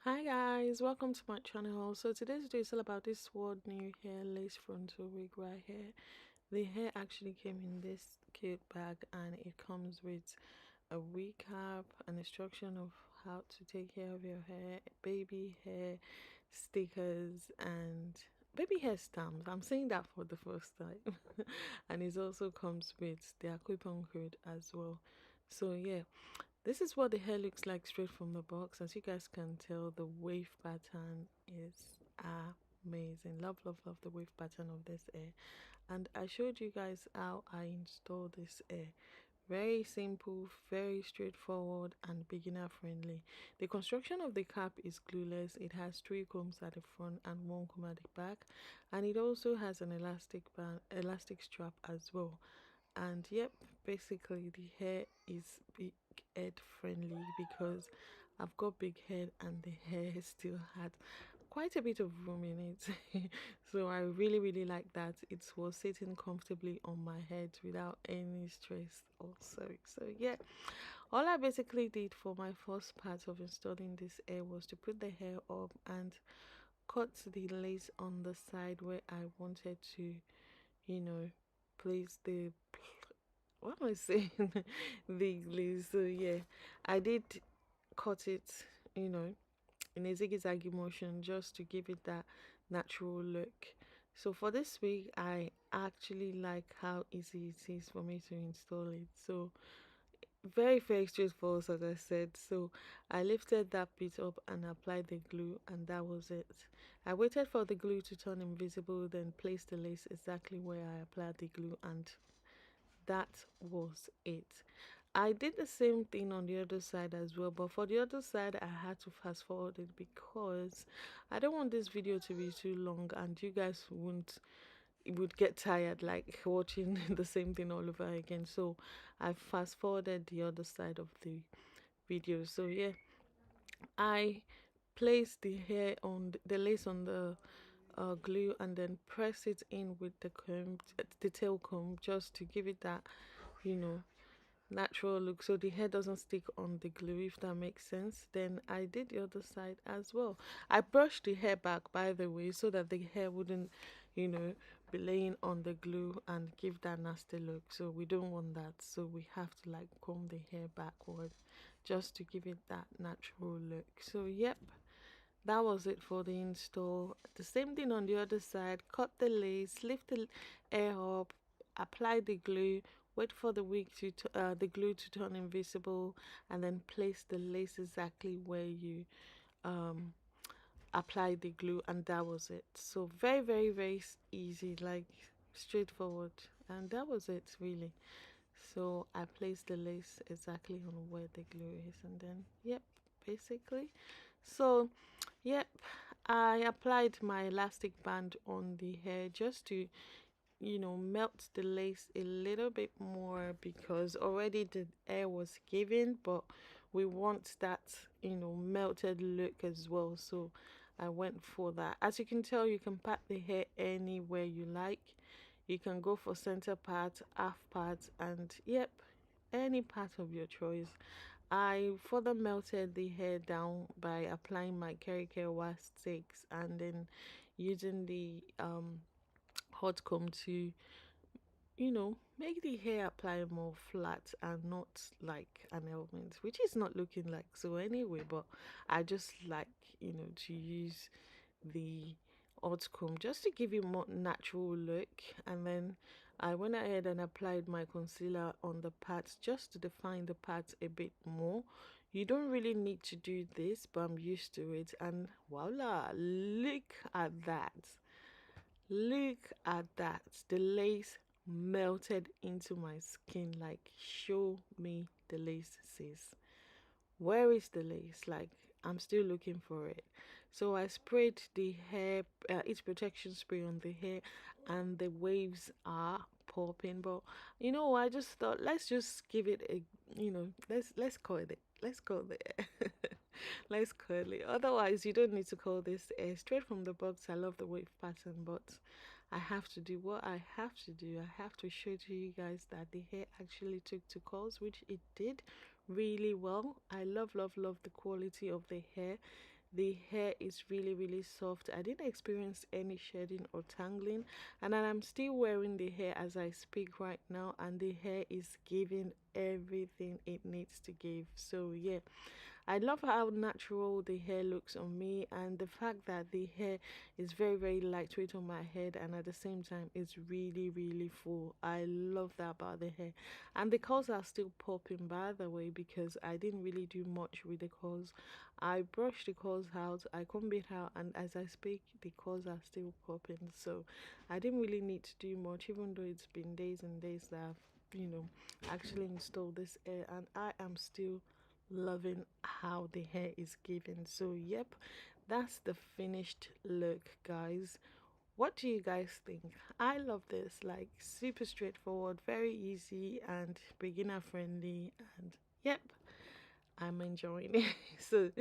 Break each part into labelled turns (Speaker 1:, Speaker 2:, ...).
Speaker 1: Hi guys, welcome to my channel. So today's video is all about this World New Hair lace frontal wig right here. The hair actually came in this cute bag and it comes with a recap, an instruction of how to take care of your hair, baby hair stickers and baby hair stamps. I'm saying that for the first time. And it also comes with their coupon code as well. So yeah, this is what the hair looks like straight from the box. As you guys can tell, the wave pattern is amazing. Love the wave pattern of this hair. And I showed you guys how I install this hair. Very simple, very straightforward and beginner friendly. The construction of the cap is glueless. It has 3 combs at the front and 1 comb at the back, and it also has an elastic strap as well. And yep, basically the hair is big head friendly because I've got big head and the hair still had quite a bit of room in it. So I really like that it was sitting comfortably on my head without any stress also. So yeah, all I basically did for my first part of installing this hair was to put the hair up and cut the lace on the side where I wanted to, you know, place the what am I saying? The glaze. So yeah, I did cut it, in a zigzaggy motion just to give it that natural look. So for this week, I actually like how easy it is for me to install it. So very straightforward, as I said. So I lifted that bit up and applied the glue, and that was it. I waited for the glue to turn invisible, then placed the lace exactly where I applied the glue, and that was it. I did the same thing on the other side as well, but for the other side I had to fast forward it because I don't want this video to be too long and you guys would get tired like watching the same thing all over again. So I fast forwarded the other side of the video. So yeah, I placed the hair on the lace on the glue and then press it in with the comb, the tail comb, just to give it that, you know, natural look, so the hair doesn't stick on the glue, if that makes sense. Then I did the other side as well. I brushed the hair back, by the way, so that the hair wouldn't, be laying on the glue and give that nasty look. So we don't want that, so we have to like comb the hair backward just to give it that natural look. So yep, that was it for the install. The same thing on the other side. Cut the lace, lift the hair up, apply the glue, wait for the glue to turn invisible, and then place the lace exactly where you um apply the glue, and that was it. So very easy, like straightforward, and that was it really. So I placed the lace exactly on where the glue is, and then yep, basically. So yep, I applied my elastic band on the hair just to, melt the lace a little bit more because already the air was given, but we want that, melted look as well. So I went for that. As you can tell, you can pat the hair anywhere you like. You can go for center part, half part, and yep, any part of your choice. I further melted the hair down by applying my Care wax sticks and then using the hot comb to, make the hair apply more flat and not like an element, which is not looking like so anyway. But I just like, to use the hot comb just to give it more natural look. And then I went ahead and applied my concealer on the parts just to define the parts a bit more. You don't really need to do this, but I'm used to it, and voila, look at that. Look at that. The lace melted into my skin. Like, show me the lace, sis. Where is the lace? Like, I'm still looking for it. So I sprayed the hair, its protection spray on the hair, and the waves are popping. But I just thought, let's just give it a, let's call it. Let's call it. Let's curl it. Otherwise, you don't need to call this straight from the box. I love the wave pattern, but I have to do what I have to do. I have to show to you guys that the hair actually took to curls, which it did really well. I love the quality of the hair. The hair is really soft. I didn't experience any shedding or tangling, and I'm still wearing the hair as I speak right now, and the hair is giving everything it needs to give. So yeah, I love how natural the hair looks on me, and the fact that the hair is very lightweight on my head, and at the same time it's really full. I love that about the hair. And the curls are still popping, by the way, because I didn't really do much with the curls. I brushed the curls out, I comb it out, and as I speak the curls are still popping. So I didn't really need to do much, even though it's been days and days that I've actually installed this hair, and I am still loving how the hair is giving. So yep, that's the finished look, guys. What do you guys think? I love this, like super straightforward, very easy and beginner friendly, and yep, I'm enjoying it. So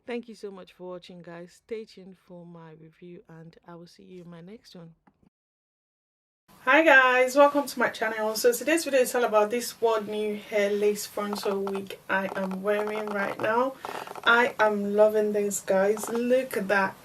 Speaker 1: thank you so much for watching, guys. Stay tuned for my review, and I will see you in my next one. Hi guys, welcome to my channel. So today's video is all about this World New Hair lace frontal wig I am wearing right now. I am loving this, guys. Look at that.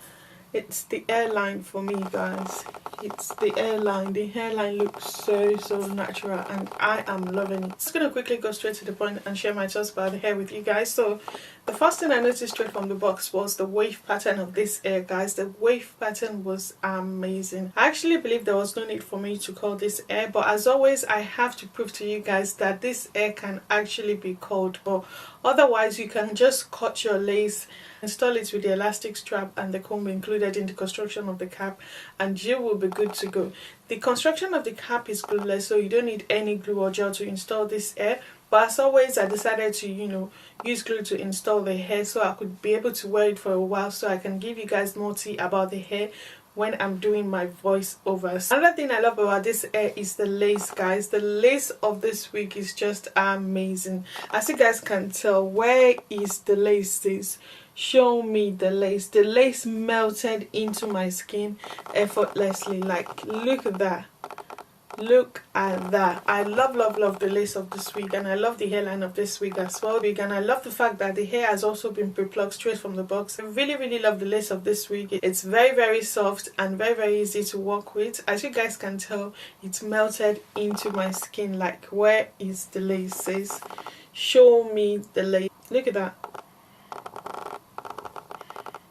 Speaker 1: It's the hairline for me, guys. It's the hairline. The hairline looks so natural, and I am loving it. Just gonna quickly go straight to the point and share my thoughts about the hair with you guys. So the first thing I noticed straight from the box was the wave pattern of this hair, guys. The wave pattern was amazing. I actually believe there was no need for me to curl this hair, but as always I have to prove to you guys that this hair can actually be curled. But otherwise you can just cut your lace, install it with the elastic strap and the comb included in the construction of the cap, and you will be good to go. The construction of the cap is glueless, so you don't need any glue or gel to install this hair. But as always, I decided to use glue to install the hair so I could be able to wear it for a while, so I can give you guys more tea about the hair when I'm doing my voiceovers. Another thing I love about this hair is the lace, guys. The lace of this wig is just amazing. As you guys can tell, where is the lace? Show me the lace. The lace melted into my skin effortlessly. Like, look at that. Look at that. I love the lace of this wig, and I love the hairline of this wig as well. And I love the fact that the hair has also been pre-plucked straight from the box. I really love the lace of this wig. It's very soft and very easy to work with. As you guys can tell, it's melted into my skin. Like, where is the lace, sis? Show me the lace. Look at that.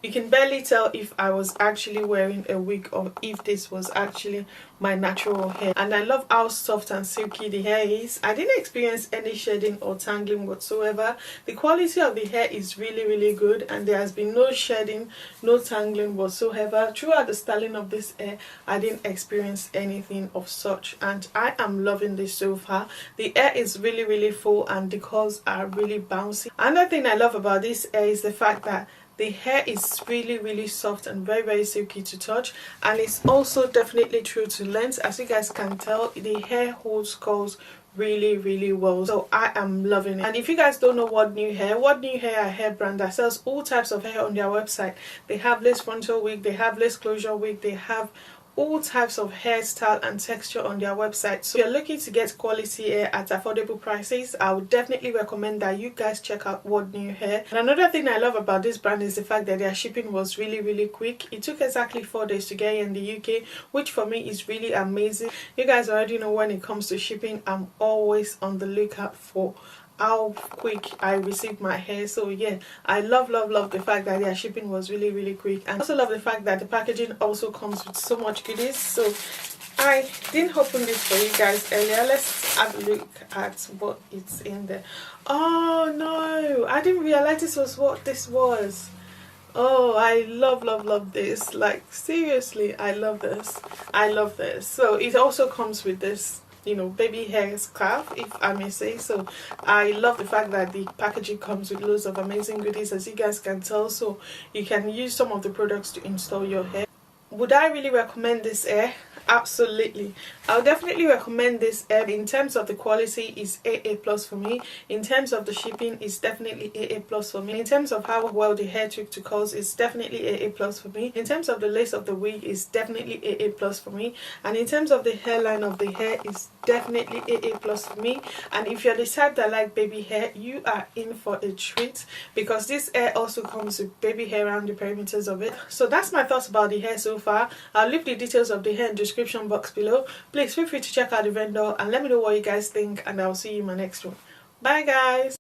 Speaker 1: You can barely tell if I was actually wearing a wig or if this was actually my natural hair. And I love how soft and silky the hair is. I didn't experience any shedding or tangling whatsoever. The quality of the hair is really good, and there has been no shedding, no tangling whatsoever. Throughout the styling of this hair, I didn't experience anything of such, and I am loving this so far. The hair is really full, and the curls are really bouncy. Another thing I love about this hair is the fact that the hair is really soft and very silky to touch, and it's also definitely true to length. As you guys can tell, the hair holds curls really well, so I am loving it. And if you guys don't know Worldnewhair are a hair brand that sells all types of hair on their website. They have lace frontal wig, they have lace closure wig, they have all types of hairstyle and texture on their website. So if you're looking to get quality hair at affordable prices, I would definitely recommend that you guys check out Worldnewhair. And another thing I love about this brand is the fact that their shipping was really quick. It took exactly 4 days to get here in the UK, which for me is really amazing. You guys already know when it comes to shipping, I'm always on the lookout for how quick I received my hair. So yeah, I love the fact that their shipping was really quick, and also love the fact that the packaging also comes with so much goodies. So I didn't open this for you guys earlier. Let's have a look at what it's in there. Oh no, I didn't realize this was what this was. Oh, I love this. Like, seriously, I love this. So it also comes with this baby hair scarf, if I may say. So I love the fact that the packaging comes with loads of amazing goodies, as you guys can tell. So you can use some of the products to install your hair. Would I really recommend this hair? Absolutely. I'll definitely recommend this. In terms of the quality, is AA plus for me. In terms of the shipping, it's definitely AA plus for me. In terms of how well the hair took to curls, it's definitely AA plus for me. In terms of the lace of the wig, it's definitely AA plus for me. And in terms of the hairline of the hair, it's definitely AA plus for me. And if you're the type that like baby hair, you are in for a treat, because this hair also comes with baby hair around the perimeters of it. So that's my thoughts about the hair so far. I'll leave the details of the hair in the description box below. Please feel free to check out the vendor and let me know what you guys think, and I'll see you in my next one. Bye guys.